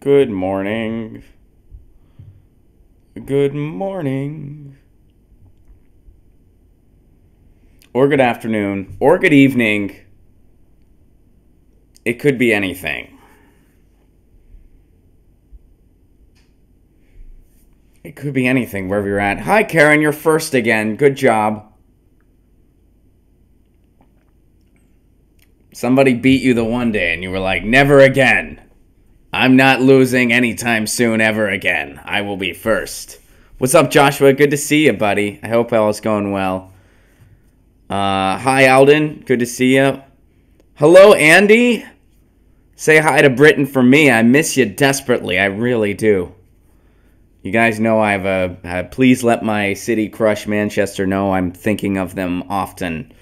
Good morning. Good morning. Or good afternoon. Or good evening. It could be anything. It could be anything wherever you're at. Hi, Karen. You're first again. Good job. Somebody beat you the one day and you were like, never again. I'm not losing anytime soon ever again. I will be first. What's up, Joshua? Good to see you, buddy. I hope all is going well. Hi, Alden. Good to see you. Hello, Andy. Say hi to Britain for me. I miss you desperately. I really do. You guys know I have a please let my city crush Manchester know I'm thinking of them often.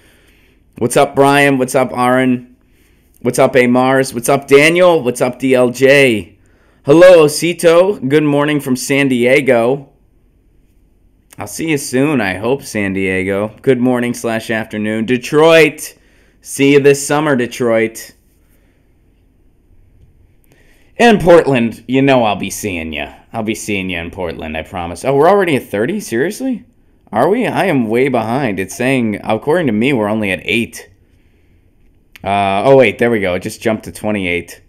What's up, Brian? What's up, Aaron? What's up, A. Mars? What's up, Daniel? What's up, DLJ? Hello, Osito. Good morning from San Diego. I'll see you soon, I hope, San Diego. Good morning / afternoon. Detroit. See you this summer, Detroit. And Portland, you know I'll be seeing you. I'll be seeing you in Portland, I promise. Oh, we're already at 30? Seriously? Are we? I am way behind. It's saying, according to me, we're only at 8. Oh, wait, there we go. It just jumped to 28.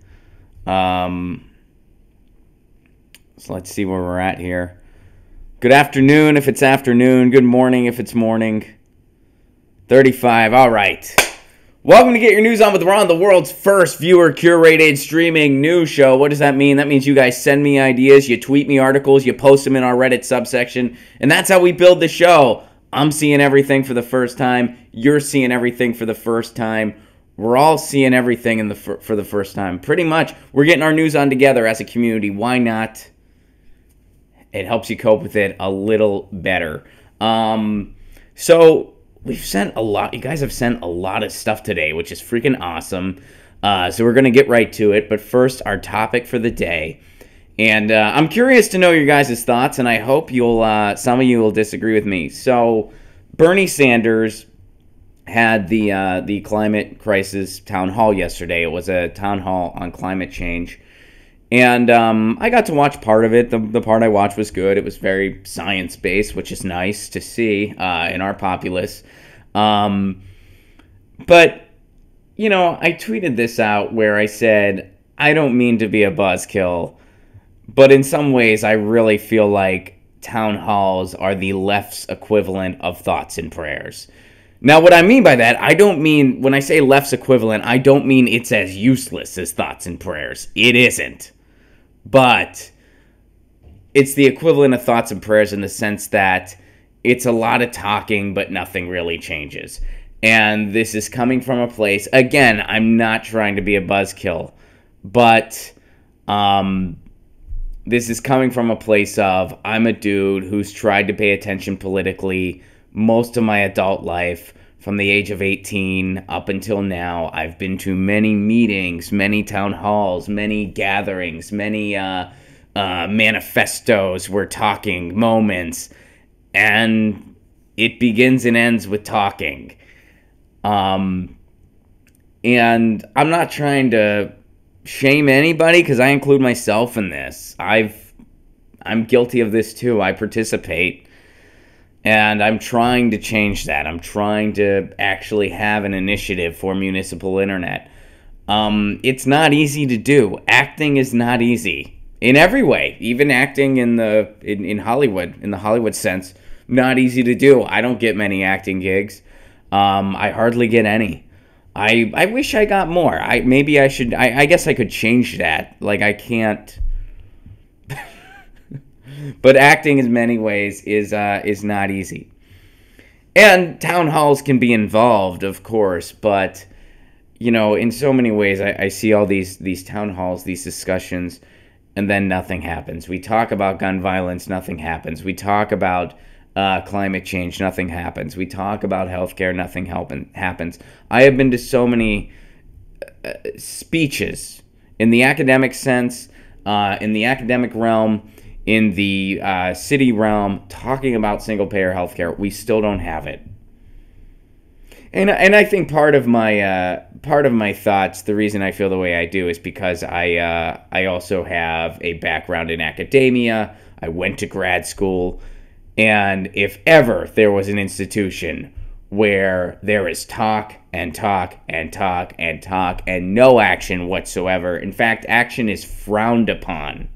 So let's see where we're at here. Good afternoon if it's afternoon. Good morning if it's morning. 35. All right. Welcome to Get Your News On with Ron, the world's first viewer-curated streaming news show. What does that mean? That means you guys send me ideas, you tweet me articles, you post them in our Reddit subsection, and that's how we build the show. I'm seeing everything for the first time. You're seeing everything for the first time. We're all seeing everything for the first time. Pretty much, we're getting our news on together as a community. Why not? It helps you cope with it a little better. So we've sent a lot. You guys have sent a lot of stuff today, which is freaking awesome. So we're going to get right to it. But first, our topic for the day. And I'm curious to know your guys' thoughts, and I hope some of you will disagree with me. So Bernie Sanders had the climate crisis town hall yesterday. It was a town hall on climate change. And I got to watch part of it. The part I watched was good. It was very science-based, which is nice to see in our populace. But, you know, I tweeted this out where I said, I don't mean to be a buzzkill, but in some ways I really feel like town halls are the left's equivalent of thoughts and prayers. Now, what I mean by that, when I say left's equivalent, I don't mean it's as useless as thoughts and prayers. It isn't. But it's the equivalent of thoughts and prayers in the sense that it's a lot of talking, but nothing really changes. And this is coming from a place, again, I'm not trying to be a buzzkill, but this is coming from a place of, I'm a dude who's tried to pay attention politically most of my adult life. From the age of 18 up until now, I've been to many meetings, many town halls, many gatherings, many manifestos, we're talking moments, and it begins and ends with talking. And I'm not trying to shame anybody because I include myself in this. I'm guilty of this too. I participate. And I'm trying to change that. I'm trying to actually have an initiative for municipal internet. It's not easy to do. Acting is not easy in every way. Even acting in Hollywood, in the Hollywood sense, not easy to do. I don't get many acting gigs. I hardly get any. I wish I got more. I guess I could change that. Like, I can't. But acting in many ways is not easy. And town halls can be involved, of course, but, you know, in so many ways I see all these town halls, these discussions, and then nothing happens. We talk about gun violence, nothing happens. We talk about climate change, nothing happens. We talk about healthcare, nothing happens. I have been to so many speeches in the academic sense, in the academic realm, in the city realm, talking about single-payer healthcare. We still don't have it. And I think part of my thoughts, the reason I feel the way I do, is because I also have a background in academia. I went to grad school, and if ever there was an institution where there is talk and talk and talk and talk and no action whatsoever, in fact, action is frowned upon,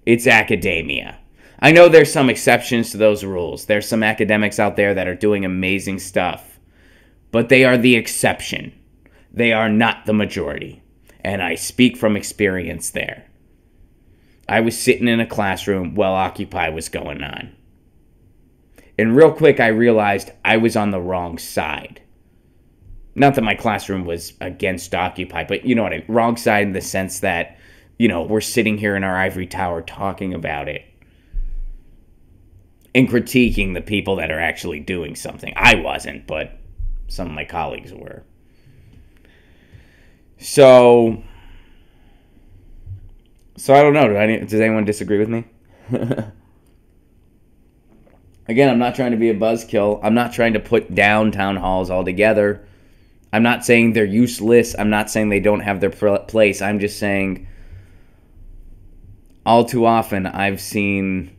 it's academia. I know there's some exceptions to those rules. There's some academics out there that are doing amazing stuff, but they are the exception. They are not the majority. And I speak from experience there. I was sitting in a classroom while Occupy was going on. And real quick, I realized I was on the wrong side. Not that my classroom was against Occupy, but you know what I mean. Wrong side in the sense that, we're sitting here in our ivory tower talking about it and critiquing the people that are actually doing something. I wasn't, but some of my colleagues were. So I don't know. Does anyone disagree with me? Again, I'm not trying to be a buzzkill. I'm not trying to put down town halls altogether. I'm not saying they're useless. I'm not saying they don't have their place. I'm just saying all too often I've seen...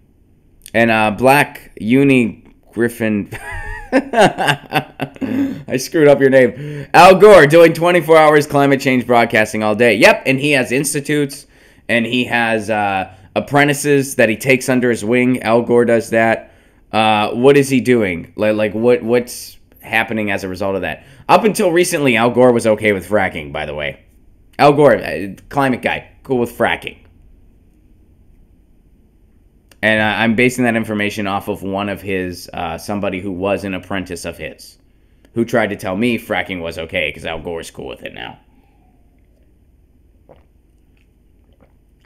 And Black Uni Griffin... I screwed up your name. Al Gore doing 24 hours climate change broadcasting all day. Yep, and he has institutes, and he has apprentices that he takes under his wing. Al Gore does that. What is he doing? What's happening as a result of that? Up until recently, Al Gore was okay with fracking, by the way. Al Gore, climate guy, cool with fracking. And I'm basing that information off of one of his, somebody who was an apprentice of his, who tried to tell me fracking was okay because Al Gore's cool with it now.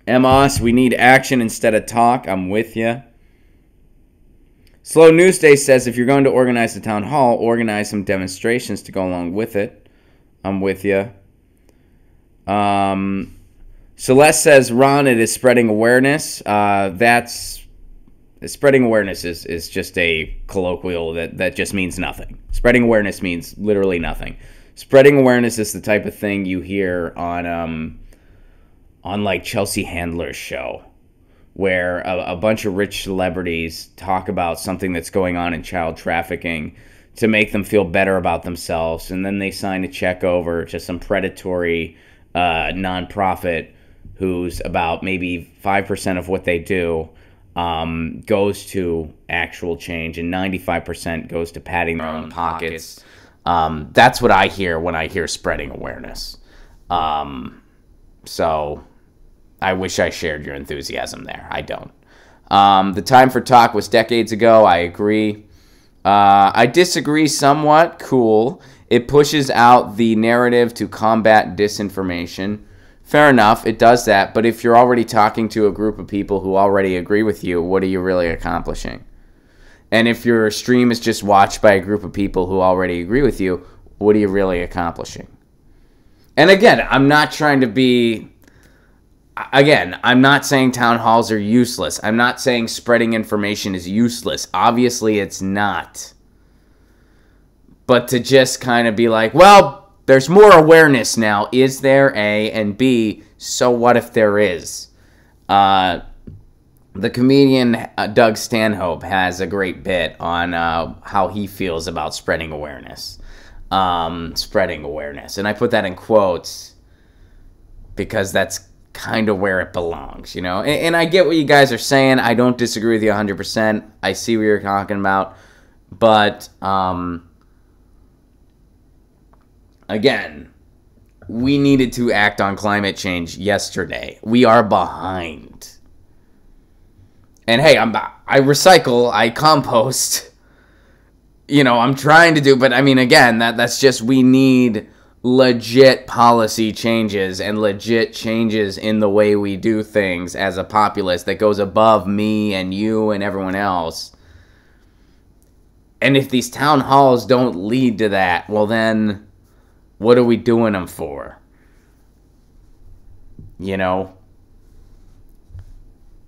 Amos, we need action instead of talk. I'm with you. Slow News Day says if you're going to organize the town hall, organize some demonstrations to go along with it. I'm with you. Celeste says, Ron, it is spreading awareness. Spreading awareness is just a colloquial that just means nothing. Spreading awareness means literally nothing. Spreading awareness is the type of thing you hear on like Chelsea Handler's show, where a bunch of rich celebrities talk about something that's going on in child trafficking to make them feel better about themselves, and then they sign a check over to some predatory nonprofit who's about maybe 5% of what they do goes to actual change, and 95% goes to padding their own pockets. That's what I hear when I hear spreading awareness. So I wish I shared your enthusiasm there. I don't. The time for talk was decades ago. I agree. I disagree somewhat. Cool. It pushes out the narrative to combat disinformation. Fair enough, it does that, but if you're already talking to a group of people who already agree with you, what are you really accomplishing? And if your stream is just watched by a group of people who already agree with you, what are you really accomplishing? And again, I'm not trying to be... Again, I'm not saying town halls are useless. I'm not saying spreading information is useless. Obviously, it's not. But to just kind of be like, well... There's more awareness now. Is there, A? And B, so what if there is? The comedian Doug Stanhope has a great bit on how he feels about spreading awareness. Spreading awareness. And I put that in quotes because that's kind of where it belongs, And I get what you guys are saying. I don't disagree with you 100%. I see what you're talking about. But... Again, we needed to act on climate change yesterday. We are behind. And hey, I recycle, I compost. I'm trying to do, but I mean, again, that's just, we need legit policy changes and legit changes in the way we do things as a populace that goes above me and you and everyone else. And if these town halls don't lead to that, well then... What are we doing them for?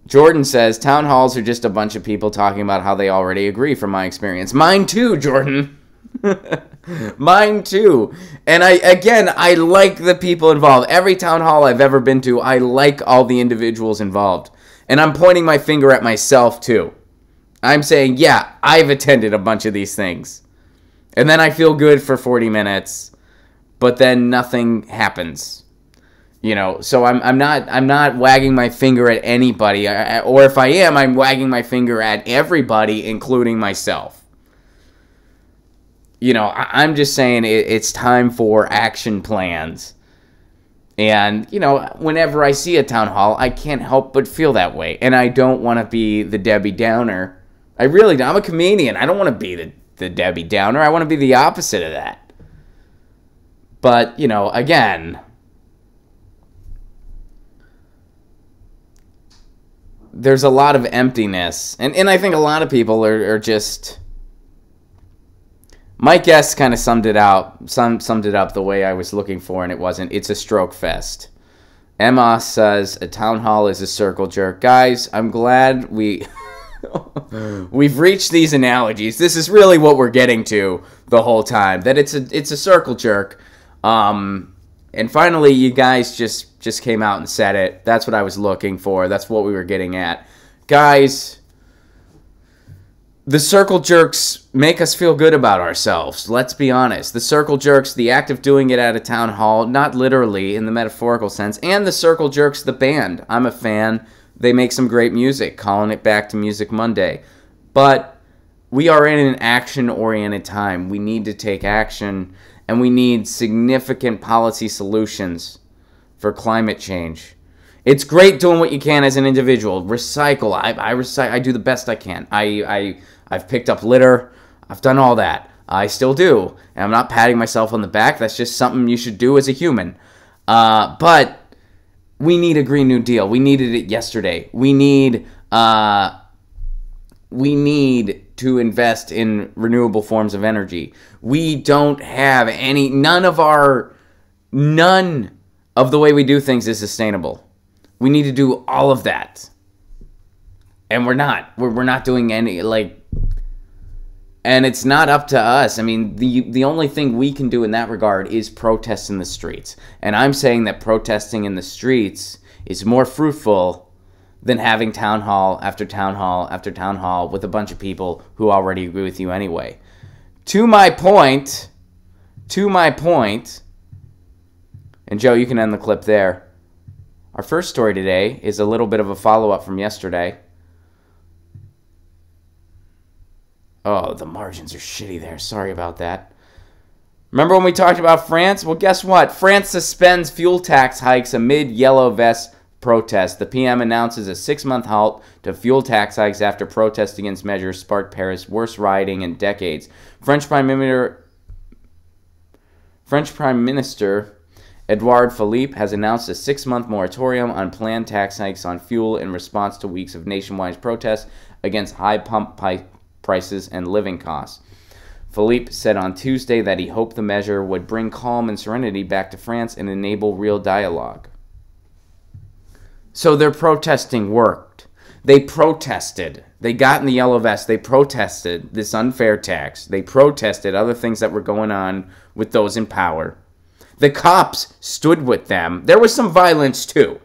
Jordan says, town halls are just a bunch of people talking about how they already agree from my experience. Mine too, Jordan. Mine too. And I like the people involved. Every town hall I've ever been to, I like all the individuals involved. And I'm pointing my finger at myself too. I'm saying, yeah, I've attended a bunch of these things. And then I feel good for 40 minutes, but then nothing happens. You know, so I'm not wagging my finger at anybody, or if I am, I'm wagging my finger at everybody, including myself. You know, I'm just saying it's time for action plans. And, you know, whenever I see a town hall, I can't help but feel that way. And I don't want to be the Debbie Downer. I really don't. I'm a comedian. I don't want to be the Debbie Downer. I want to be the opposite of that. But, you know, again, there's a lot of emptiness. And I think a lot of people are just... Mike Guest kind of summed it up the way I was looking for, and it wasn't. It's a stroke fest. Emma says a town hall is a circle jerk. Guys, I'm glad we've reached these analogies. This is really what we're getting to the whole time, that it's a circle jerk. And finally, you guys just came out and said it. That's what I was looking for. That's what we were getting at. Guys, the circle jerks make us feel good about ourselves. Let's be honest. The circle jerks, the act of doing it at a town hall, not literally in the metaphorical sense, and the circle jerks, the band. I'm a fan. They make some great music, calling it back to Music Monday. But we are in an action-oriented time. We need to take action, and we need significant policy solutions for climate change. It's great doing what you can as an individual. Recycle. I recycle. I do the best I can. I've picked up litter. I've done all that. I still do. And I'm not patting myself on the back. That's just something you should do as a human. But we need a Green New Deal. We needed it yesterday. We need to invest in renewable forms of energy. We don't have none of the way we do things is sustainable. We need to do all of that. And we're not. We're not doing any, and it's not up to us. I mean, the only thing we can do in that regard is protest in the streets. And I'm saying that protesting in the streets is more fruitful than having town hall after town hall after town hall with a bunch of people who already agree with you anyway. To my point, and Joe, you can end the clip there. Our first story today is a little bit of a follow-up from yesterday. Oh, the margins are shitty there. Sorry about that. Remember when we talked about France? Well, guess what? France suspends fuel tax hikes amid yellow vest protests. The PM announces a 6-month halt to fuel tax hikes after protests against measures sparked Paris' worst rioting in decades. French Prime Minister Edouard Philippe has announced a 6-month moratorium on planned tax hikes on fuel in response to weeks of nationwide protests against high pump prices and living costs. Philippe said on Tuesday that he hoped the measure would bring calm and serenity back to France and enable real dialogue. So their protesting worked. They protested. They got in the yellow vest. They protested this unfair tax. They protested other things that were going on with those in power. The cops stood with them. There was some violence too.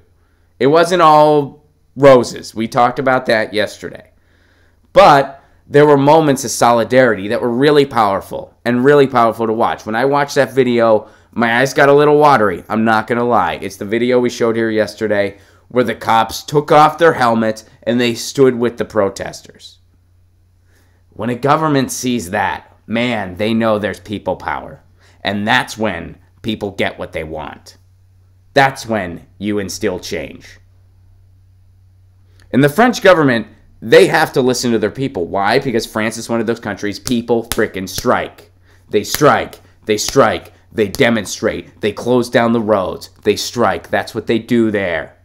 It wasn't all roses. We talked about that yesterday. But there were moments of solidarity that were really powerful and really powerful to watch. When I watched that video, my eyes got a little watery. I'm not going to lie. It's the video we showed here yesterday where the cops took off their helmets and they stood with the protesters. When a government sees that, man, they know there's people power. And that's when people get what they want. That's when you instill change. In the French government, they have to listen to their people. Why? Because France is one of those countries people frickin' strike. They strike. They strike. They demonstrate. They close down the roads. They strike. That's what they do there.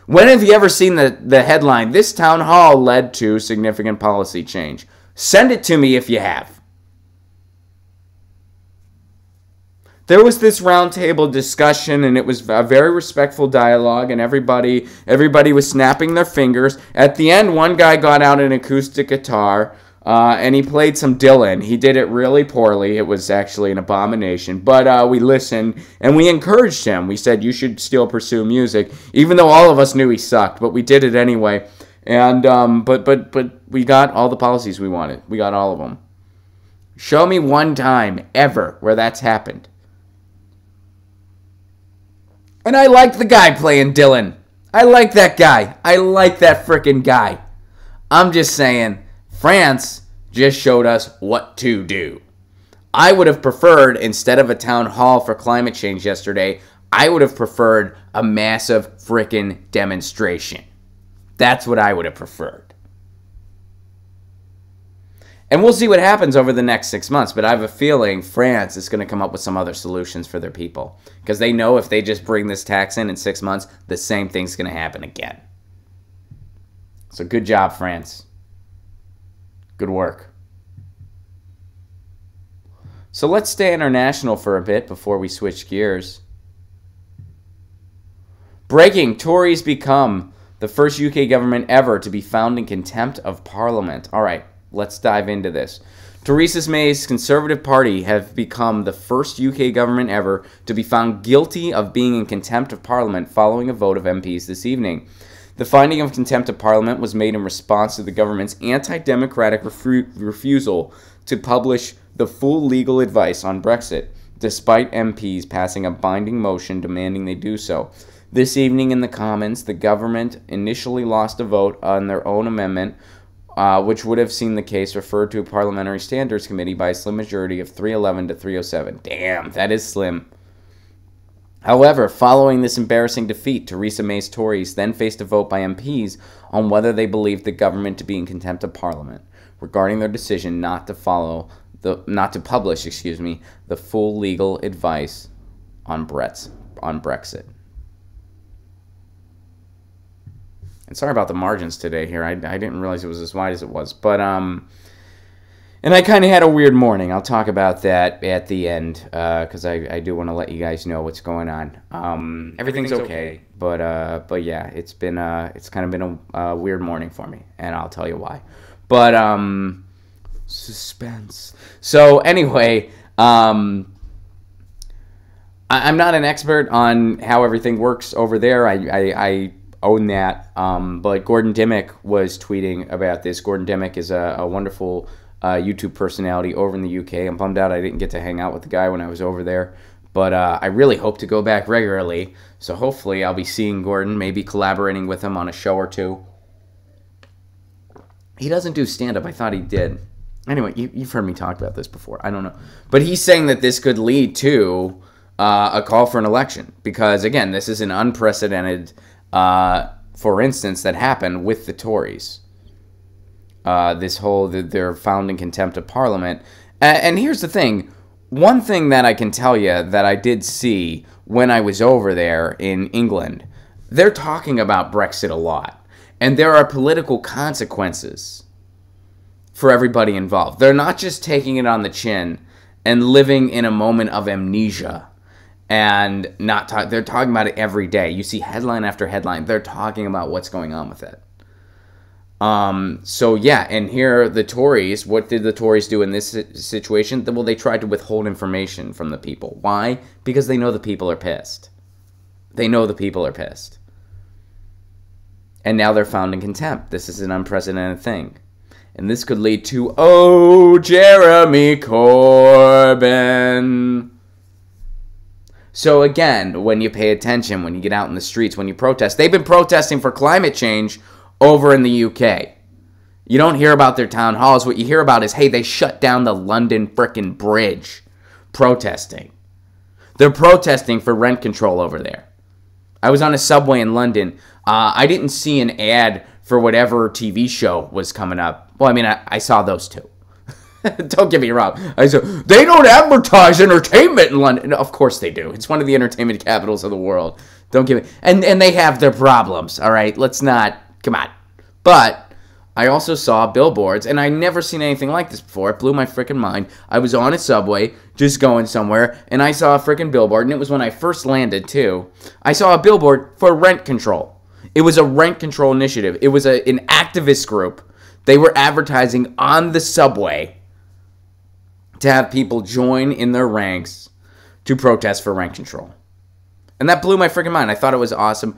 When have you ever seen the headline, "This town hall led to significant policy change"? Send it to me if you have. There was this roundtable discussion, and it was a very respectful dialogue, and everybody was snapping their fingers. At the end, one guy got out an acoustic guitar, And he played some Dylan. He did it really poorly. It was actually an abomination. But we listened, and we encouraged him. We said, you should still pursue music, even though all of us knew he sucked. But we did it anyway. And but we got all the policies we wanted. We got all of them. Show me one time ever where that's happened. And I like the guy playing Dylan. I like that guy. I like that frickin' guy. I'm just saying, France just showed us what to do. I would have preferred, instead of a town hall for climate change yesterday, I would have preferred a massive frickin' demonstration. That's what I would have preferred. And we'll see what happens over the next 6 months, but I have a feeling France is going to come up with some other solutions for their people. Because they know if they just bring this tax in 6 months, the same thing's going to happen again. So good job, France. Good work. So let's stay international for a bit before we switch gears. Breaking, Tories become the first UK government ever to be found in contempt of Parliament. All right. Let's dive into this. Theresa May's Conservative Party have become the first UK government ever to be found guilty of being in contempt of Parliament following a vote of MPs this evening. The finding of contempt of Parliament was made in response to the government's anti-democratic refusal to publish the full legal advice on Brexit, despite MPs passing a binding motion demanding they do so. This evening in the Commons, the government initially lost a vote on their own amendment, which would have seen the case referred to a Parliamentary Standards Committee by a slim majority of 311 to 307. Damn, that is slim. However, following this embarrassing defeat, Theresa May's Tories then faced a vote by MPs on whether they believed the government to be in contempt of Parliament regarding their decision not to publish the full legal advice on Brexit. And sorry about the margins today here. I didn't realize it was as wide as it was. But, and I kind of had a weird morning. I'll talk about that at the end, because I do want to let you guys know what's going on. Everything's okay. But yeah, it's kind of been a weird morning for me, and I'll tell you why. But, suspense. So, anyway, I'm not an expert on how everything works over there. I own that, but Gordon Dimmock was tweeting about this. Gordon Dimmock is a wonderful YouTube personality over in the UK. I'm bummed out I didn't get to hang out with the guy when I was over there, but I really hope to go back regularly, so hopefully I'll be seeing Gordon, maybe collaborating with him on a show or two. He doesn't do stand-up. I thought he did. Anyway, you've heard me talk about this before. I don't know. But he's saying that this could lead to a call for an election, because, again, this is an unprecedented for instance, that happened with the Tories. They're found in contempt of Parliament. And here's the thing. One thing that I can tell you that I did see when I was over there in England, they're talking about Brexit a lot. And there are political consequences for everybody involved. They're not just taking it on the chin and living in a moment of amnesia. And they're talking about it every day. You see headline after headline. They're talking about what's going on with it. So yeah, and here the Tories, what did the Tories do in this situation? Well, they tried to withhold information from the people. Why? Because they know the people are pissed. They know the people are pissed. And now they're found in contempt. This is an unprecedented thing. And this could lead to, Jeremy Corbyn. So again, when you pay attention, when you get out in the streets, when you protest, they've been protesting for climate change over in the UK. You don't hear about their town halls. What you hear about is, hey, they shut down the London frickin' bridge protesting. They're protesting for rent control over there. I was on a subway in London. I didn't see an ad for whatever TV show was coming up. Well, I mean, I saw those two. Don't get me wrong. I said, they don't advertise entertainment in London. No, of course they do. It's one of the entertainment capitals of the world. Don't give me... And they have their problems, all right? Let's not... Come on. But I also saw billboards, and I'd never seen anything like this before. It blew my freaking mind. I was on a subway, just going somewhere, and I saw a freaking billboard, and it was when I first landed, too. I saw a billboard for rent control. It was a rent control initiative. It was an activist group They were advertising on the subway to have people join in their ranks to protest for rent control. And that blew my freaking mind. I thought it was awesome.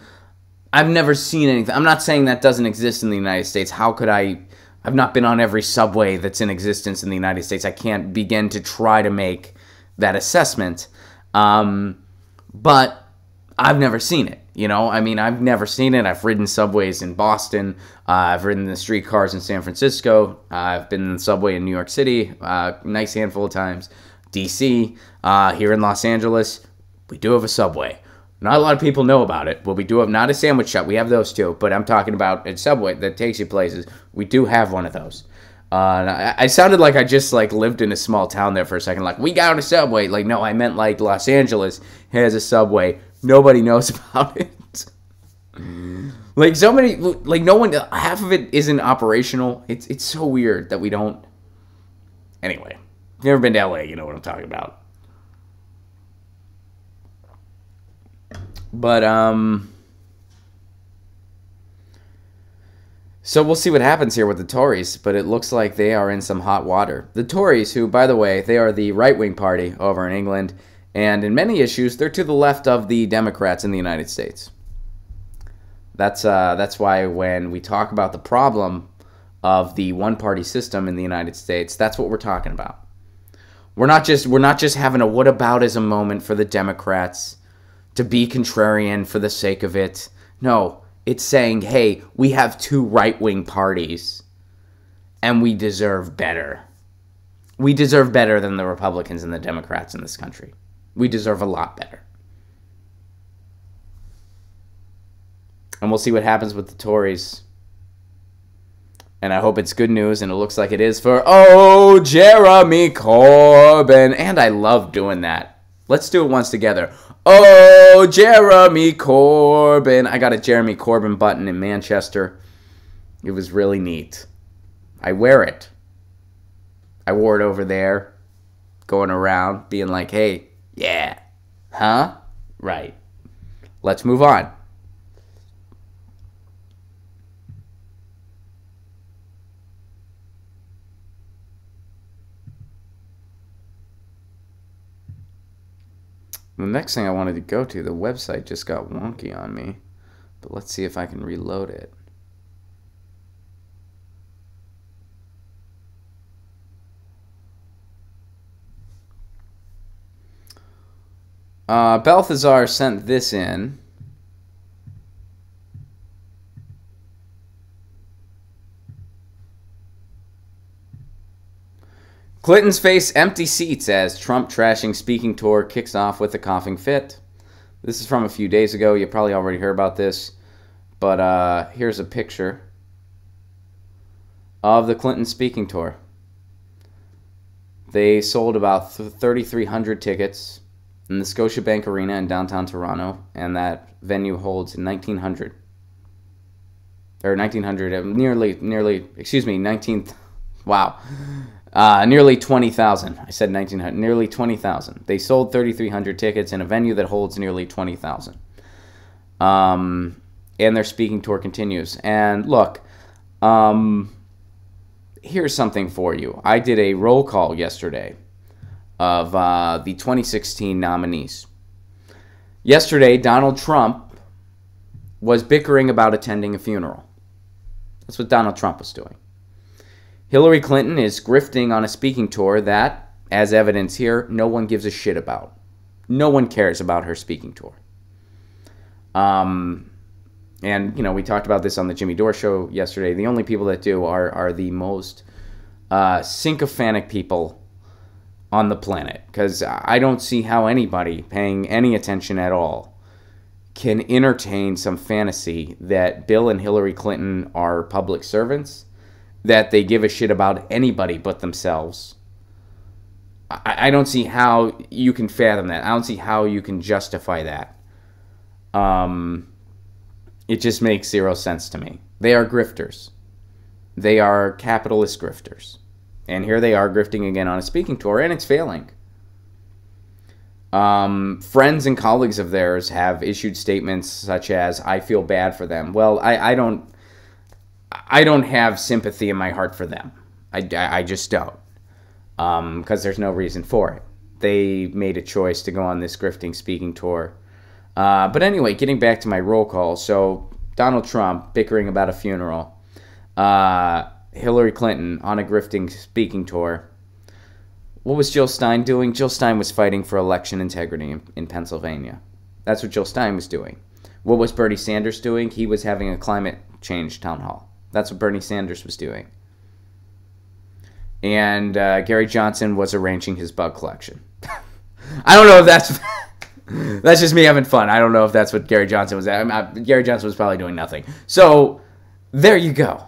I've never seen anything. I'm not saying that doesn't exist in the United States. How could I? I've not been on every subway that's in existence in the United States. I can't begin to try to make that assessment. But I've never seen it. I've never seen it. I've ridden subways in Boston. I've ridden the streetcars in San Francisco. I've been in the subway in New York City, nice handful of times. D.C., here in Los Angeles, we do have a subway. Not a lot of people know about it. Well, we do have not a sandwich shop. We have those too. But I'm talking about a subway that takes you places. We do have one of those. I sounded like I just lived in a small town there for a second. Like, we got a subway. No, I meant Los Angeles has a subway. Nobody knows about it. So many, no one, half of it isn't operational. It's so weird that we don't. Anyway, if you've never been to LA, you know what I'm talking about. But, so we'll see what happens here with the Tories, but it looks like they are in some hot water. The Tories, who, by the way, they are the right-wing party over in England, and in many issues, they're to the left of the Democrats in the United States. That's why when we talk about the problem of the one-party system in the United States, that's what we're talking about. We're not just having a whataboutism moment for the Democrats to be contrarian for the sake of it. No, it's saying, hey, we have two right-wing parties, and we deserve better. We deserve better than the Republicans and the Democrats in this country. We deserve a lot better. And we'll see what happens with the Tories. And I hope it's good news, and it looks like it is for, Jeremy Corbyn. And I love doing that. Let's do it once together. Jeremy Corbyn. I got a Jeremy Corbyn button in Manchester. It was really neat. I wear it. I wore it over there, going around, being like, hey, yeah, huh? Right. Let's move on. The next thing I wanted to go to, the website just got wonky on me. But let's see if I can reload it. Balthazar sent this in. Clinton's face empty seats as Trump trashing speaking tour kicks off with a coughing fit. This is from a few days ago. You probably already heard about this. But here's a picture of the Clinton speaking tour. They sold about 3,300 tickets in the Scotiabank Arena in downtown Toronto. And that venue holds 1,900. Or 1,900, nearly 20,000. I said 1,900. Nearly 20,000. They sold 3,300 tickets in a venue that holds nearly 20,000. And their speaking tour continues. And look, here's something for you. I did a roll call yesterday of the 2016 nominees. Yesterday, Donald Trump was bickering about attending a funeral. That's what Donald Trump was doing. Hillary Clinton is grifting on a speaking tour that, as evidence here, no one gives a shit about. No one cares about her speaking tour. And, we talked about this on the Jimmy Dore show yesterday. The only people that do are the most sycophantic people on the planet. Because I don't see how anybody paying any attention at all can entertain some fantasy that Bill and Hillary Clinton are public servants, that they give a shit about anybody but themselves. I don't see how you can fathom that. I don't see how you can justify that. It just makes zero sense to me. They are grifters. They are capitalist grifters. And here they are grifting again on a speaking tour, and it's failing. Friends and colleagues of theirs have issued statements such as, I feel bad for them. Well, I I don't have sympathy in my heart for them. I just don't. Because there's no reason for it. They made a choice to go on this grifting speaking tour. But anyway, getting back to my roll call. So Donald Trump bickering about a funeral. Hillary Clinton on a grifting speaking tour. What was Jill Stein doing? Jill Stein was fighting for election integrity in Pennsylvania. That's what Jill Stein was doing. What was Bernie Sanders doing? He was having a climate change town hall. That's what Bernie Sanders was doing. And Gary Johnson was arranging his bug collection. I don't know if that's... That's just me having fun. I don't know if that's what Gary Johnson was at. Gary Johnson was probably doing nothing. So, there you go.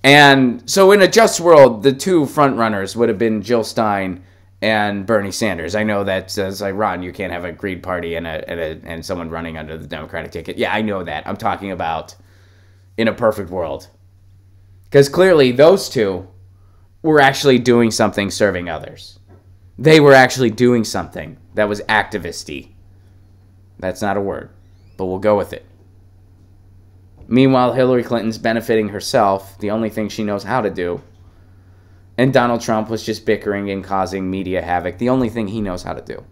And so in a just world, the two frontrunners would have been Jill Stein and Bernie Sanders. I know that says, like, Ron, you can't have a Green Party and someone running under the Democratic ticket. Yeah, I know that. I'm talking about in a perfect world. Because clearly those two were actually doing something serving others. They were actually doing something that was activist-y. That's not a word, but we'll go with it. Meanwhile, Hillary Clinton's benefiting herself, the only thing she knows how to do. And Donald Trump was just bickering and causing media havoc, the only thing he knows how to do.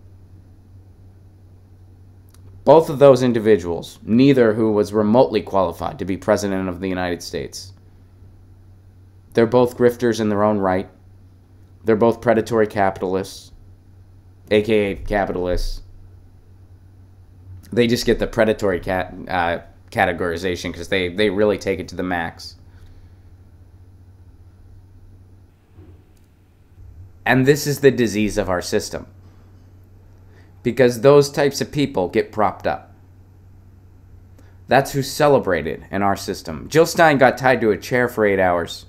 Both of those individuals, neither who was remotely qualified to be president of the United States. They're both grifters in their own right. They're both predatory capitalists, aka capitalists. They just get the predatory categorization because they really take it to the max. And this is the disease of our system. Because those types of people get propped up. That's who's celebrated in our system. Jill Stein got tied to a chair for 8 hours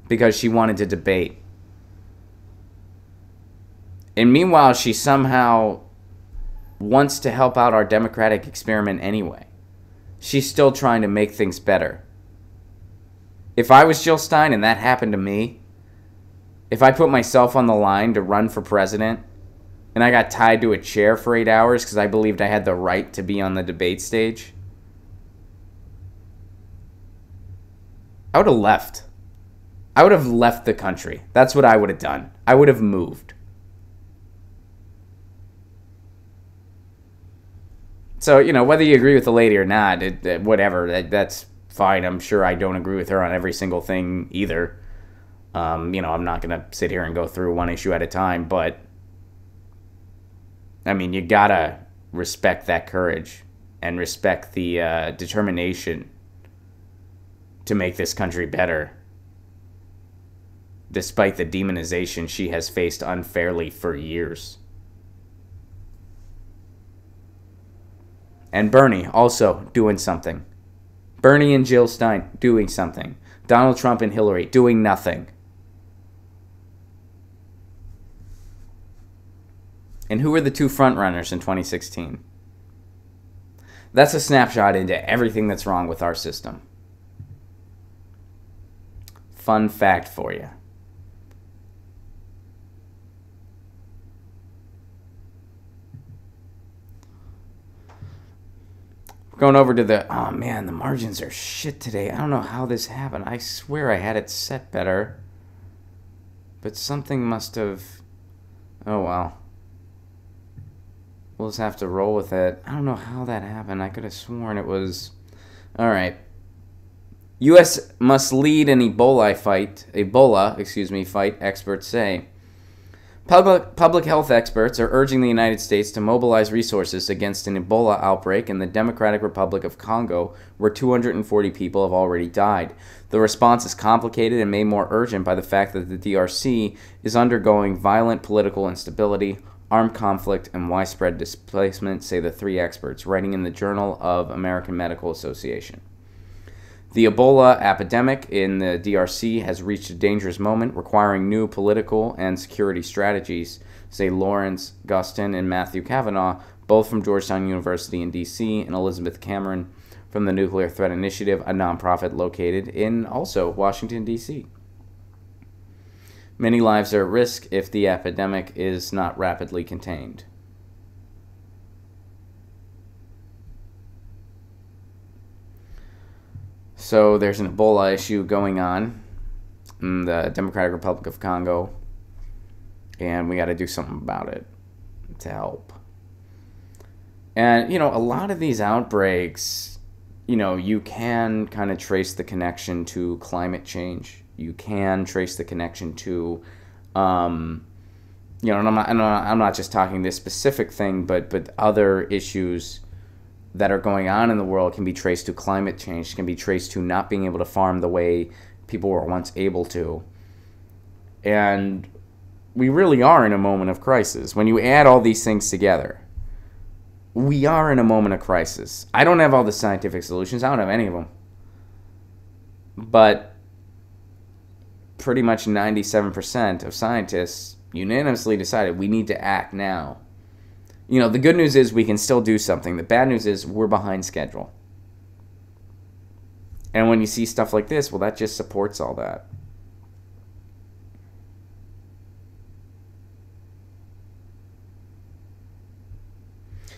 because she wanted to debate. And meanwhile, she somehow wants to help out our democratic experiment anyway. She's still trying to make things better. If I was Jill Stein and that happened to me, if I put myself on the line to run for president and I got tied to a chair for 8 hours because I believed I had the right to be on the debate stage, I would have left. I would have left the country. That's what I would have done. I would have moved. So, you know, whether you agree with the lady or not, whatever, that's fine. I'm sure I don't agree with her on every single thing either. You know, I'm not going to sit here and go through one issue at a time, but, I mean, you gotta respect that courage and respect the determination to make this country better, despite the demonization she has faced unfairly for years. And Bernie also doing something. Bernie and Jill Stein doing something. Donald Trump and Hillary doing nothing. And who were the two frontrunners in 2016? That's a snapshot into everything that's wrong with our system. Fun fact for you. Going over to the... Oh, man, the margins are shit today. I don't know how this happened. I swear I had it set better. But something must have... Oh, well. We'll just have to roll with it. I don't know how that happened. I could have sworn it was... All right. U.S. must lead an Ebola fight, experts say. Public health experts are urging the United States to mobilize resources against an Ebola outbreak in the Democratic Republic of Congo, where 240 people have already died. The response is complicated and made more urgent by the fact that the DRC is undergoing violent political instability, armed conflict, and widespread displacement, say the three experts, writing in the Journal of American Medical Association. The Ebola epidemic in the DRC has reached a dangerous moment, requiring new political and security strategies, say Lawrence Gustin and Matthew Kavanaugh, both from Georgetown University in D.C., and Elizabeth Cameron from the Nuclear Threat Initiative, a nonprofit located in also Washington, D.C. Many lives are at risk if the epidemic is not rapidly contained. So there's an Ebola issue going on in the Democratic Republic of Congo, and we got to do something about it to help. And, a lot of these outbreaks, you can kind of trace the connection to climate change. You can trace the connection to, and I'm not just talking this specific thing, but other issues that are going on in the world can be traced to climate change, can be traced to not being able to farm the way people were once able to. And we really are in a moment of crisis. When you add all these things together, we are in a moment of crisis. I don't have all the scientific solutions. I don't have any of them. But pretty much 97% of scientists unanimously decided we need to act now. The good news is we can still do something. The bad news is we're behind schedule. And when you see stuff like this, well, that just supports all that.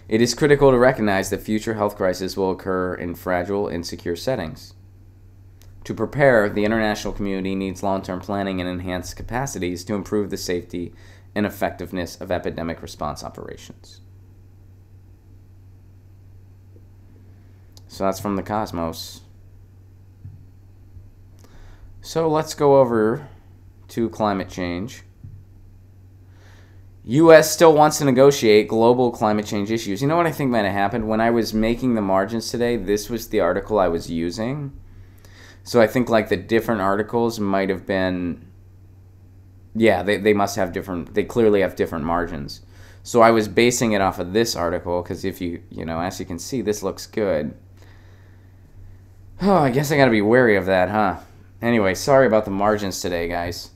It is critical to recognize that future health crises will occur in fragile, insecure settings. To prepare, the international community needs long-term planning and enhanced capacities to improve the safety and effectiveness of epidemic response operations. So that's from the Cosmos. So let's go over to climate change. U.S. still wants to negotiate global climate change issues. You know what I think might have happened? When I was making the margins today, this was the article I was using. So I think the different articles might have been, they must have different, they clearly have different margins. So I was basing it off of this article because if as you can see, this looks good. Oh, I guess I got to be wary of that, huh? Anyway, sorry about the margins today, guys.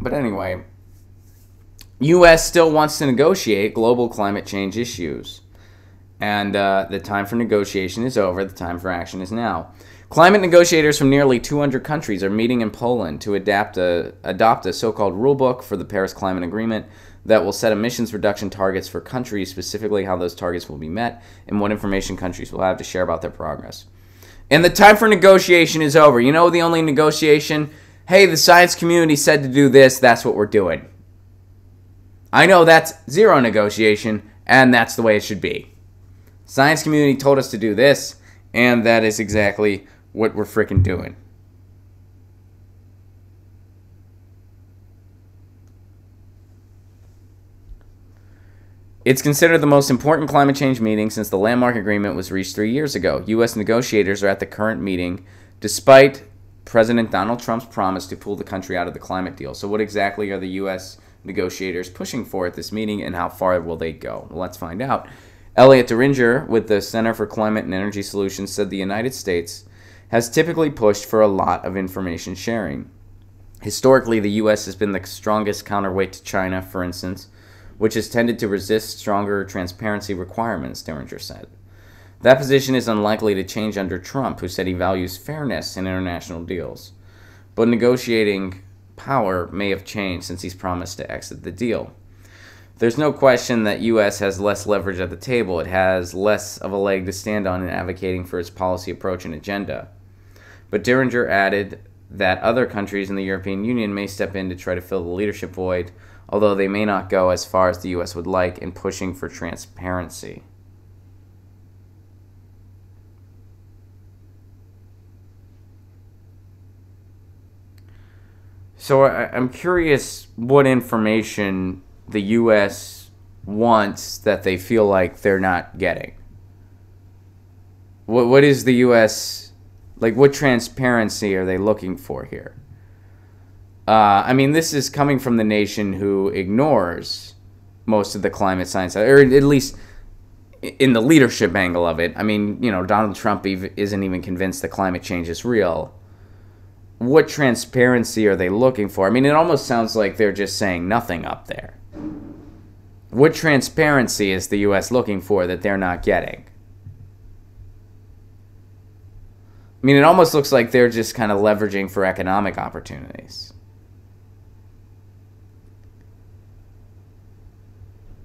But anyway, U.S. still wants to negotiate global climate change issues. And the time for negotiation is over. The time for action is now. Climate negotiators from nearly 200 countries are meeting in Poland to adopt a so-called rulebook for the Paris Climate Agreement that will set emissions reduction targets for countries, specifically how those targets will be met and what information countries will have to share about their progress. And the time for negotiation is over. The only negotiation, hey, the science community said to do this, that's what we're doing. I know that's zero negotiation, and that's the way it should be. Science community told us to do this, and that is exactly what we're freaking doing. It's considered the most important climate change meeting since the landmark agreement was reached 3 years ago. U.S. negotiators are at the current meeting, despite President Donald Trump's promise to pull the country out of the climate deal. So what exactly are the U.S. negotiators pushing for at this meeting, and how far will they go? Well, let's find out. Elliot Deringer with the Center for Climate and Energy Solutions said the United States has typically pushed for a lot of information sharing. Historically, the U.S. has been the strongest counterweight to China, for instance, which has tended to resist stronger transparency requirements, Deringer said. That position is unlikely to change under Trump, who said he values fairness in international deals. But negotiating power may have changed since he's promised to exit the deal. There's no question that U.S. has less leverage at the table. It has less of a leg to stand on in advocating for its policy approach and agenda. But Deringer added that other countries in the European Union may step in to try to fill the leadership void, although they may not go as far as the U.S. would like in pushing for transparency. So I'm curious what information the U.S. wants that they feel like they're not getting. What is the U.S. what transparency are they looking for here? This is coming from the nation who ignores most of the climate science, or at least in the leadership angle of it. Donald Trump isn't even convinced that climate change is real. What transparency are they looking for? It almost sounds like they're just saying nothing up there. What transparency is the U.S. looking for that they're not getting? It almost looks like they're just kind of leveraging for economic opportunities.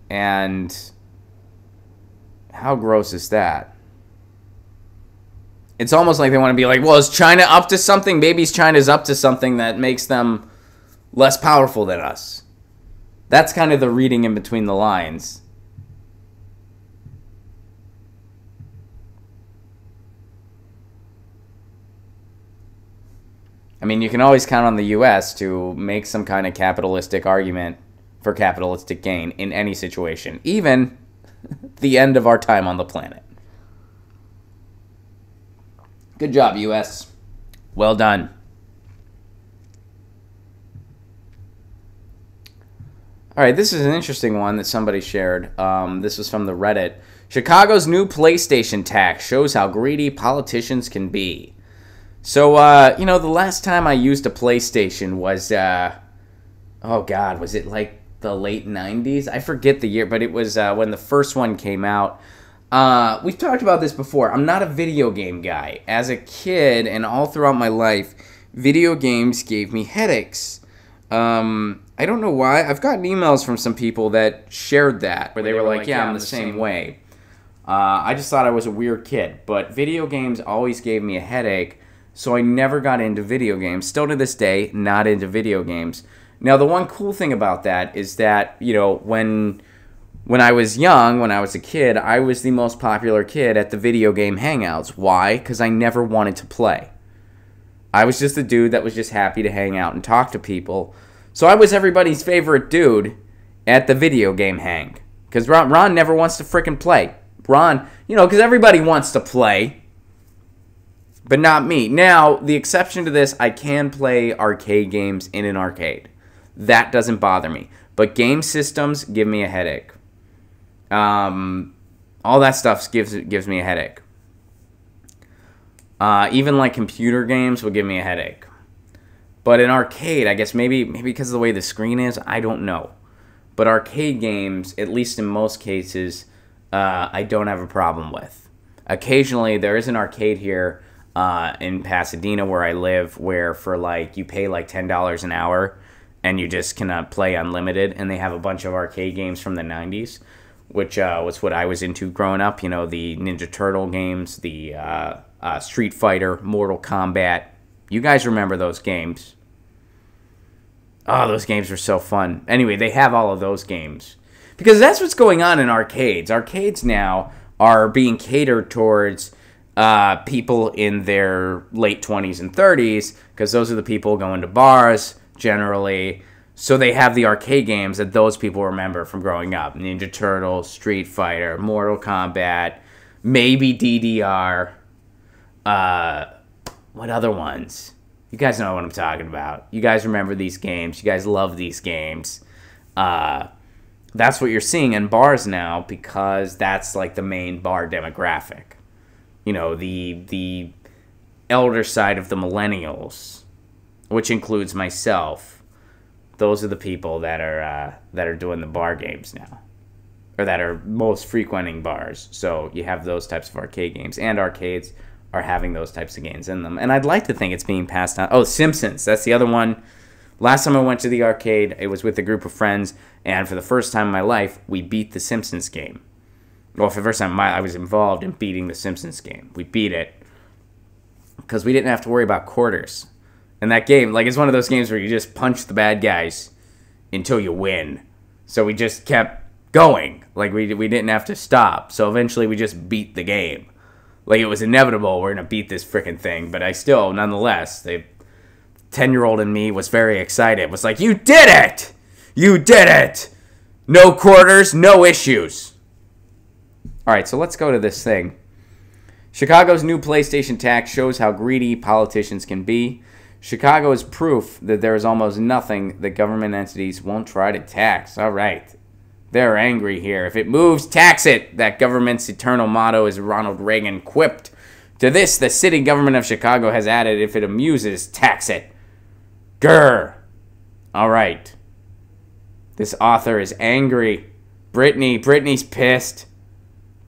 And how gross is that? It's almost like they want to be like, well, is China up to something? Maybe China's up to something that makes them less powerful than us. That's kind of the reading in between the lines. I mean, you can always count on the U.S. to make some kind of capitalistic argument for capitalistic gain in any situation, even the end of our time on the planet. Good job, U.S. Well done. All right, this is an interesting one that somebody shared. This was from the Reddit. Chicago's new PlayStation tax shows how greedy politicians can be. So, the last time I used a PlayStation was, oh God, was it like the late 90s? I forget the year, but it was when the first one came out. We've talked about this before. I'm not a video game guy. As a kid and all throughout my life, video games gave me headaches. I don't know why. I've gotten emails from some people that shared that, where they were like, yeah, I'm the same way. I just thought I was a weird kid, but video games always gave me a headache, so I never got into video games. Still to this day, not into video games. Now, the one cool thing about that is that, when I was young, when I was a kid, I was the most popular kid at the video game hangouts. Why? Because I never wanted to play. I was just a dude that was just happy to hang out and talk to people. So I was everybody's favorite dude at the video game hang. Because Ron never wants to frickin' play. Ron, because everybody wants to play. But not me. Now, the exception to this, I can play arcade games in an arcade. That doesn't bother me. But game systems give me a headache. All that stuff gives me a headache. Even like computer games will give me a headache. But in arcade, I guess maybe because of the way the screen is, I don't know. But arcade games, at least in most cases, I don't have a problem with. Occasionally, there is an arcade here in Pasadena where I live where for you pay like $10 an hour and you just can play unlimited. And they have a bunch of arcade games from the 90s, which was what I was into growing up. The Ninja Turtle games, the Street Fighter, Mortal Kombat. You guys remember those games. Oh, those games were so fun. Anyway, they have all of those games. Because that's what's going on in arcades. Arcades now are being catered towards people in their late 20s and 30s, because those are the people going to bars, generally. So they have the arcade games that those people remember from growing up. Ninja Turtles, Street Fighter, Mortal Kombat, maybe DDR. What other ones? You guys know what I'm talking about. You guys remember these games. You guys love these games. That's what you're seeing in bars now, because that's like the main bar demographic. The elder side of the millennials, which includes myself. Those are the people that are doing the bar games now, or that are most frequenting bars. So you have those types of arcade games, and arcades are having those types of games in them. And I'd like to think it's being passed on. Oh, Simpsons. That's the other one. Last time I went to the arcade, it was with a group of friends, and for the first time in my life, we beat the Simpsons game. Well, for the first time I was involved in beating the Simpsons game. We beat it because we didn't have to worry about quarters. And that game, it's one of those games where you just punch the bad guys until you win. So we just kept going. We didn't have to stop. So eventually we just beat the game. It was inevitable we're going to beat this frickin' thing. But I still, nonetheless, the 10-year-old in me was very excited. Was like, you did it! You did it! No quarters, no issues. All right, so let's go to this thing. Chicago's new PlayStation tax shows how greedy politicians can be. Chicago is proof that there is almost nothing that government entities won't try to tax. All right. They're angry here. If it moves, tax it. That government's eternal motto, as Ronald Reagan quipped. To this, the city government of Chicago has added, if it amuses, tax it. Grr. All right. This author is angry. Brittany's pissed.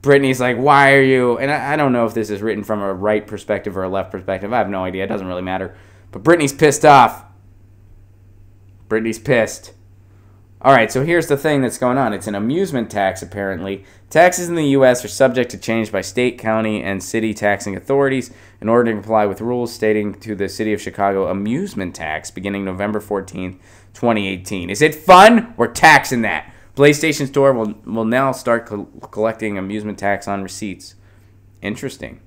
Brittany's like, why are you... And I don't know if this is written from a right perspective or a left perspective. I have no idea. It doesn't really matter. But Brittany's pissed off. Brittany's pissed. All right, so here's the thing that's going on. It's an amusement tax, apparently. Taxes in the U.S. are subject to change by state, county, and city taxing authorities in order to comply with rules stating to the city of Chicago amusement tax beginning November 14th, 2018. Is it fun? We're taxing that. PlayStation Store will now start collecting amusement tax on receipts. Interesting.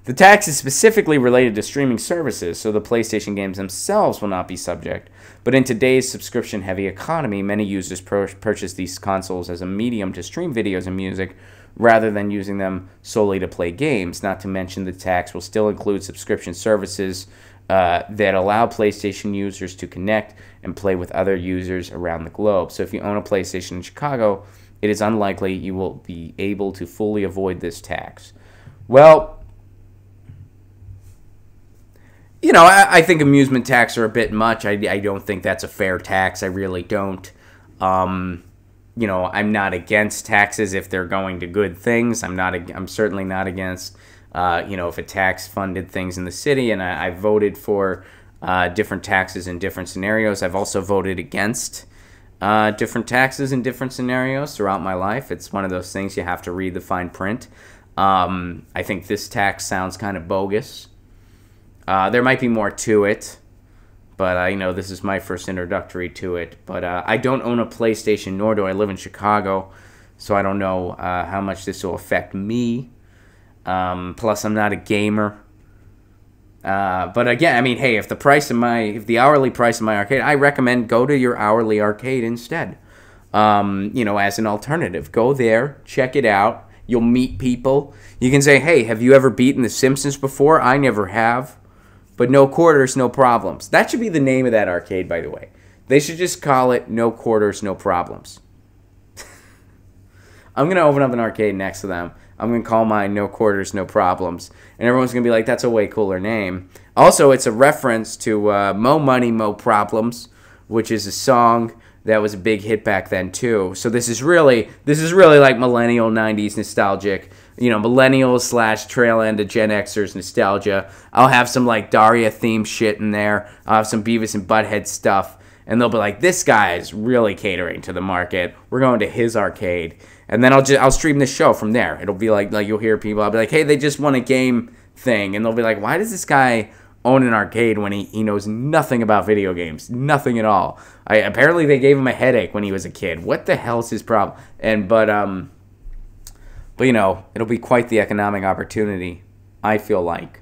The tax is specifically related to streaming services, so the PlayStation games themselves will not be subject. But in today's subscription-heavy economy, many users purchase these consoles as a medium to stream videos and music rather than using them solely to play games. Not to mention the tax will still include subscription services that allow PlayStation users to connect and play with other users around the globe. So if you own a PlayStation in Chicago, it is unlikely you will be able to fully avoid this tax. Well, you know, I think amusement tax are a bit much. I don't think that's a fair tax. I really don't. You know, I'm not against taxes if they're going to good things. I'm certainly not against, you know, if a tax funded things in the city. And I voted for different taxes in different scenarios. I've also voted against different taxes in different scenarios throughout my life. It's one of those things you have to read the fine print. I think this tax sounds kind of bogus. There might be more to it, but you know, this is my first introductory to it. But I don't own a PlayStation, nor do I live in Chicago, so I don't know how much this will affect me. Plus, I'm not a gamer. But again, I mean, hey, if the hourly price of my arcade, I recommend go to your hourly arcade instead. You know, as an alternative, go there, check it out. You'll meet people. You can say, hey, have you ever beaten The Simpsons before? I never have. But no quarters, no problems. That should be the name of that arcade, by the way. They should just call it No Quarters, No Problems. I'm going to open up an arcade next to them. I'm going to call mine No Quarters, No Problems. And everyone's going to be like, that's a way cooler name. Also, it's a reference to Mo Money, Mo Problems, which is a song that was a big hit back then, too. So this is really like millennial 90s nostalgic, you know, millennials / trail end of Gen Xers nostalgia. I'll have some like Daria themed shit in there. I'll have some Beavis and Butthead stuff. And they'll be like, this guy is really catering to the market. We're going to his arcade. And then I'll stream this show from there. It'll be like you'll hear people. I'll be like, hey, they just won a game thing. And they'll be like, why does this guy own an arcade when he knows nothing about video games? Nothing at all. Apparently they gave him a headache when he was a kid. What the hell's his problem? But you know, it'll be quite the economic opportunity, I feel like.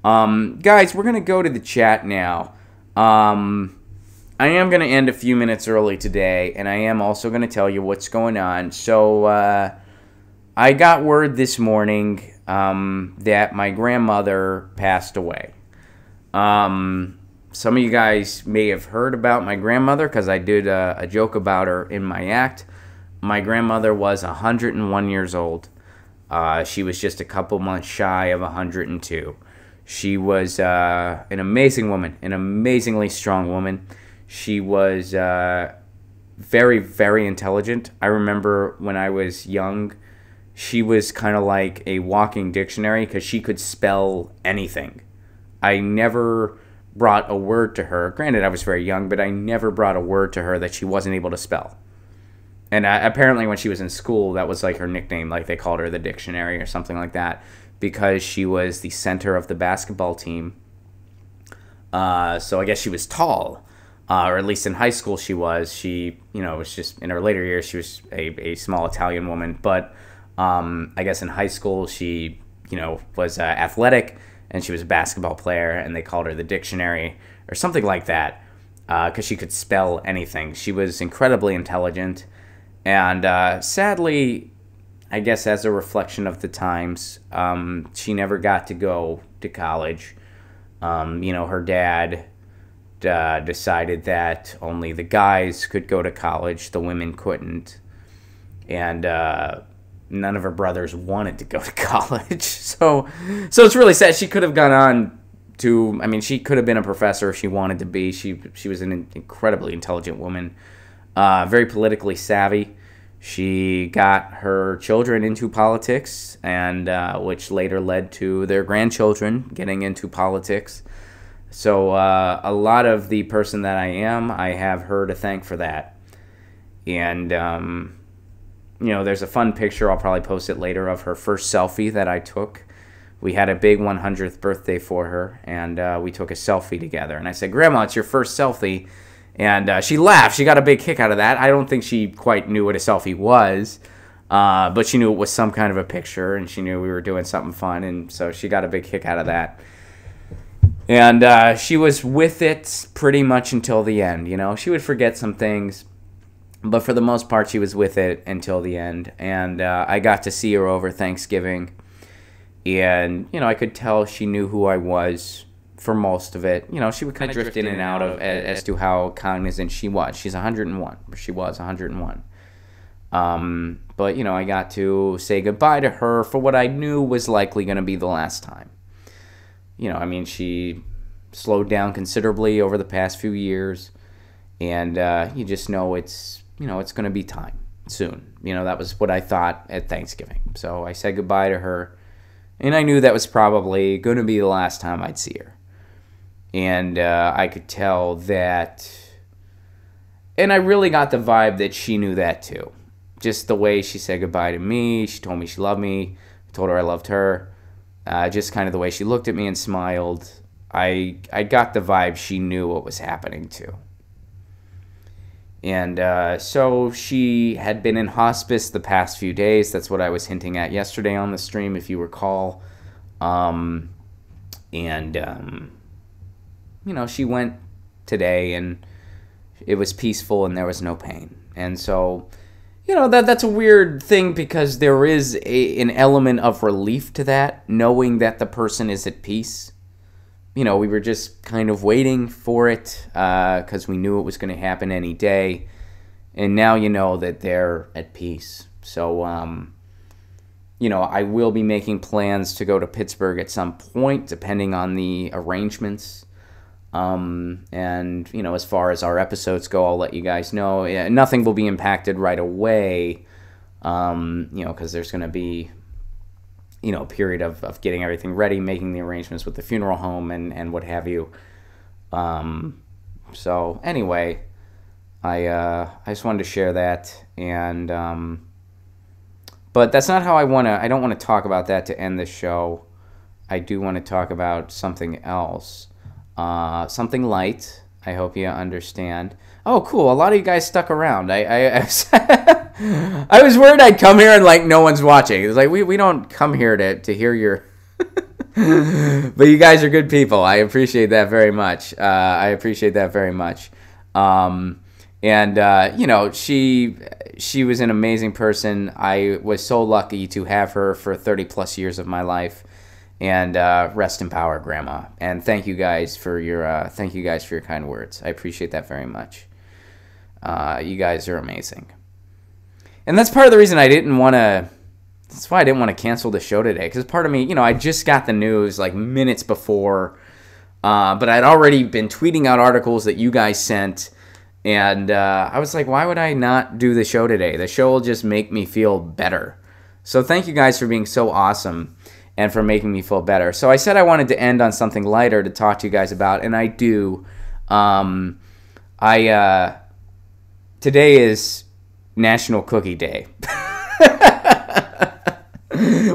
Guys, we're going to go to the chat now. I am going to end a few minutes early today, and I am also going to tell you what's going on. So, I got word this morning that my grandmother passed away. Some of you guys may have heard about my grandmother because I did a joke about her in my act. My grandmother was 101 years old. She was just a couple months shy of 102. She was an amazing woman, an amazingly strong woman. She was very, very intelligent. I remember when I was young, she was kind of like a walking dictionary because she could spell anything. I never brought a word to her. Granted, I was very young, but I never brought a word to her that she wasn't able to spell. And apparently when she was in school, that was like her nickname. Like they called her the dictionary or something like that because she was the center of the basketball team. So I guess she was tall. Or at least in high school she was. She, you know, was just, in her later years, she was a small Italian woman. But I guess in high school she, you know, was athletic, and she was a basketball player, and they called her the dictionary or something like that because she could spell anything. She was incredibly intelligent, and sadly, I guess as a reflection of the times, she never got to go to college. You know, her dad decided that only the guys could go to college, the women couldn't, and none of her brothers wanted to go to college. So it's really sad. She could have gone on to, I mean, she could have been a professor if she wanted to be. She was an incredibly intelligent woman, very politically savvy. She got her children into politics, and which later led to their grandchildren getting into politics. So a lot of the person that I am, I have her to thank for that. And, there's a fun picture, I'll probably post it later, of her first selfie that I took. We had a big 100th birthday for her, and we took a selfie together. And I said, Grandma, it's your first selfie. And she laughed. She got a big kick out of that. I don't think she quite knew what a selfie was, but she knew it was some kind of a picture, and she knew we were doing something fun, and so she got a big kick out of that. And she was with it pretty much until the end. She would forget some things, but for the most part, she was with it until the end. And I got to see her over Thanksgiving. And, I could tell she knew who I was for most of it. She would kind of drift in and out of as to how cognizant she was. She's 101. She was 101. But, I got to say goodbye to her for what I knew was likely going to be the last time. She slowed down considerably over the past few years. And you just know it's going to be time soon. That was what I thought at Thanksgiving. So I said goodbye to her. And I knew that was probably going to be the last time I'd see her. And I could tell that, and I really got the vibe that she knew that too. Just the way she said goodbye to me. She told me she loved me. I told her I loved her. Just kind of the way she looked at me and smiled. I got the vibe she knew what was happening too. And so she had been in hospice the past few days. That's what I was hinting at yesterday on the stream, if you recall. She went today, and it was peaceful, and there was no pain. And so, that's a weird thing, because there is an element of relief to that, knowing that the person is at peace. We were just kind of waiting for it because we knew it was going to happen any day. And now you know that they're at peace. So, I will be making plans to go to Pittsburgh at some point, depending on the arrangements. And, as far as our episodes go, I'll let you guys know. Nothing will be impacted right away, because there's going to be a period of getting everything ready, making the arrangements with the funeral home and what have you. So anyway, I just wanted to share that, and but that's not how I don't want to talk about that to end the show. I do want to talk about something else, something light. I hope you understand. Oh, cool! A lot of you guys stuck around. I was worried I'd come here and no one's watching. It's like we don't come here to hear your. But you guys are good people. I appreciate that very much. She was an amazing person. I was so lucky to have her for 30 plus years of my life. And rest in power, Grandma. And thank you guys for your kind words. I appreciate that very much. You guys are amazing. And that's part of the reason that's why I didn't want to cancel the show today. Because part of me, I just got the news minutes before. But I'd already been tweeting out articles that you guys sent. And I was like, why would I not do the show today? The show will just make me feel better. So thank you guys for being so awesome and for making me feel better. So I said I wanted to end on something lighter to talk to you guys about, and I do. Today is National Cookie Day.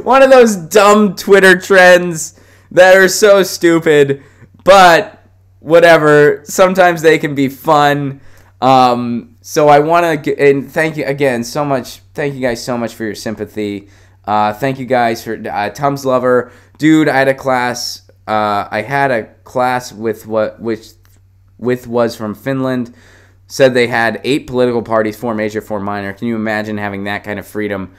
One of those dumb Twitter trends that are so stupid, but whatever. Sometimes they can be fun. So I want to, and thank you again so much. Thank you guys so much for your sympathy. Thank you guys for Tom's Lover, dude. I had a class with was from Finland. Said they had 8 political parties, 4 major, 4 minor. Can you imagine having that kind of freedom?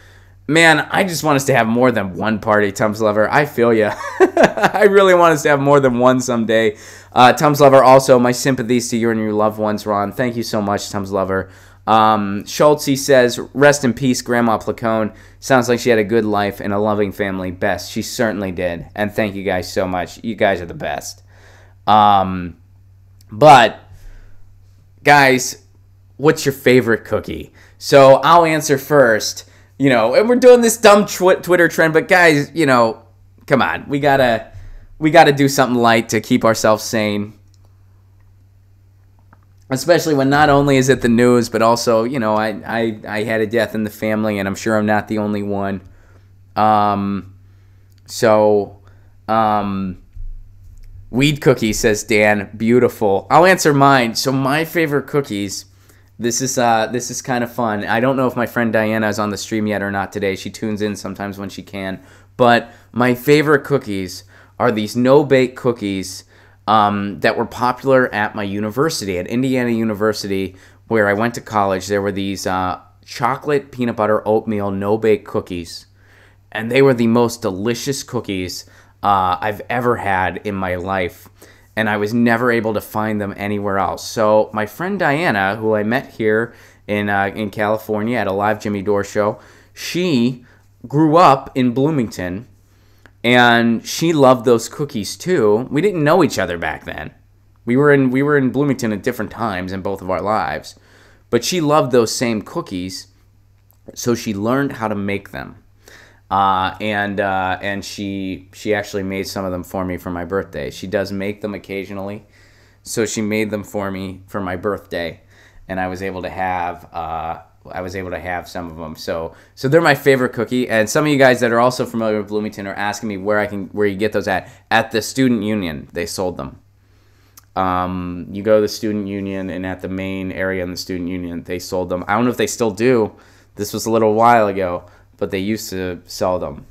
Man, I just want us to have more than one party, Tom's Lover. I feel ya. I really want us to have more than one someday. Tom's Lover, also, my sympathies to you and your loved ones, Ron. Thank you so much, Tom's Lover. Schultze says, rest in peace, Grandma Placone. Sounds like she had a good life and a loving family. Best. She certainly did. And thank you guys so much. You guys are the best. But, guys, what's your favorite cookie? So I'll answer first. And we're doing this dumb Twitter trend, but guys, come on. We gotta do something light to keep ourselves sane. especially when not only is it the news, but also, you know, I had a death in the family, and I'm sure I'm not the only one. Weed cookie, says Dan. Beautiful. I'll answer mine. So my favorite cookies. This is kind of fun. I don't know if my friend Diana is on the stream yet or not today. She tunes in sometimes when she can. But my favorite cookies are these no-bake cookies that were popular at my university, at Indiana University, where I went to college. There were these chocolate peanut butter oatmeal no-bake cookies. And they were the most delicious cookies I've ever had in my life. And I was never able to find them anywhere else. So my friend Diana, who I met here in California at a live Jimmy Dore show, she grew up in Bloomington, and she loved those cookies too. We didn't know each other back then. We were in Bloomington at different times in both of our lives, but she loved those same cookies, so she learned how to make them. And she actually made some of them for me for my birthday. She does make them occasionally, so she made them for me for my birthday, and I was able to have some of them. So they're my favorite cookie. And some of you guys that are also familiar with Bloomington are asking me where you get those at the Student Union. They sold them. You go to the Student Union, and at the main area in the Student Union, they sold them. I don't know if they still do. This was a little while ago, but they used to sell them.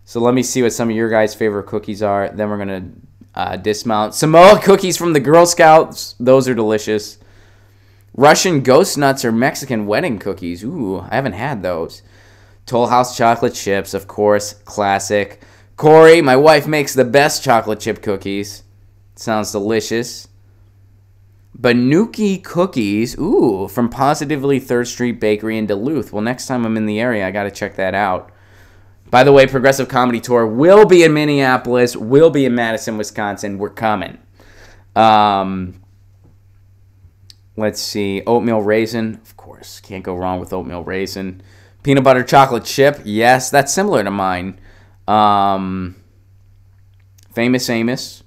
So let me see what some of your guys' favorite cookies are. Then we're going to dismount. Samoa cookies from the Girl Scouts. Those are delicious. Russian ghost nuts or Mexican wedding cookies. Ooh, I haven't had those. Toll House chocolate chips, of course. Classic. Corey, my wife makes the best chocolate chip cookies. Sounds delicious. Banuki cookies, ooh, from Positively 3rd Street Bakery in Duluth. Well, next time I'm in the area, I got to check that out. By the way, Progressive Comedy Tour will be in Minneapolis, will be in Madison, Wisconsin. We're coming. Let's see. Oatmeal raisin, of course. Can't go wrong with oatmeal raisin. Peanut butter chocolate chip, yes, that's similar to mine. Famous Amos.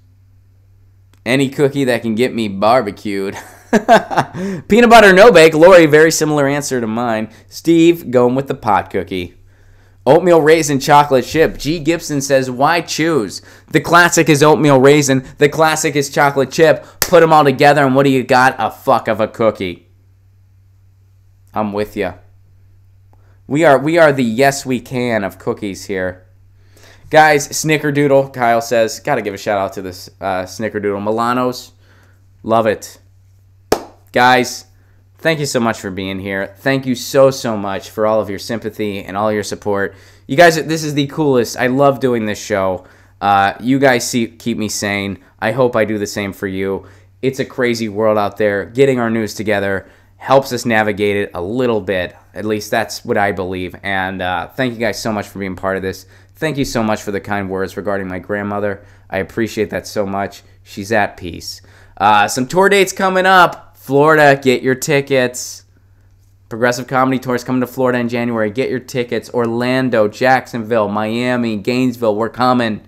Any cookie that can get me barbecued. Peanut butter no bake. Lori, very similar answer to mine. Steve, going with the pot cookie. Oatmeal raisin chocolate chip. G. Gibson says, why choose? The classic is oatmeal raisin. The classic is chocolate chip. Put them all together, and what do you got? A fuck of a cookie. I'm with you. We are the yes we can of cookies here. Guys, Snickerdoodle, Kyle says, got to give a shout out to this Snickerdoodle. Milanos, love it. Guys, thank you so much for being here. Thank you so much for all of your sympathy and all your support. You guys, this is the coolest. I love doing this show. You guys keep me sane. I hope I do the same for you. It's a crazy world out there. Getting our news together helps us navigate it a little bit. At least that's what I believe. And thank you guys so much for being part of this. Thank you so much for the kind words regarding my grandmother. I appreciate that so much. She's at peace. Some tour dates coming up. Florida, get your tickets. Progressive Comedy Tour is coming to Florida in January. Get your tickets. Orlando, Jacksonville, Miami, Gainesville, we're coming.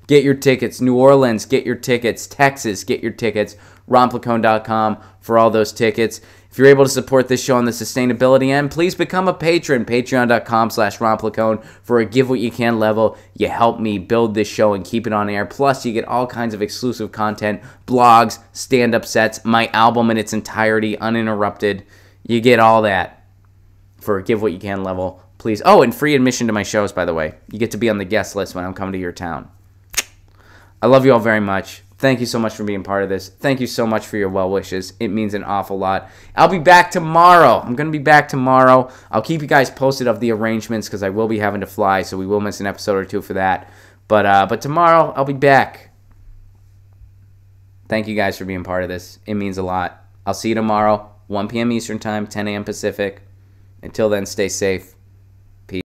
Get your tickets. New Orleans, get your tickets. Texas, get your tickets. RonPlacone.com for all those tickets. If you're able to support this show on the sustainability end, please become a patron. Patreon.com/RonPlacone for a give what you can level. You help me build this show and keep it on air. Plus, you get all kinds of exclusive content, blogs, stand-up sets, my album in its entirety, uninterrupted. You get all that for a give what you can level. Please. Oh, and free admission to my shows, by the way. You get to be on the guest list when I'm coming to your town. I love you all very much. Thank you so much for being part of this. Thank you so much for your well wishes. It means an awful lot. I'll be back tomorrow. I'm going to be back tomorrow. I'll keep you guys posted of the arrangements because I will be having to fly, so we will miss an episode or two for that. But tomorrow, I'll be back. Thank you guys for being part of this. It means a lot. I'll see you tomorrow, 1 p.m. Eastern Time, 10 a.m. Pacific. Until then, stay safe.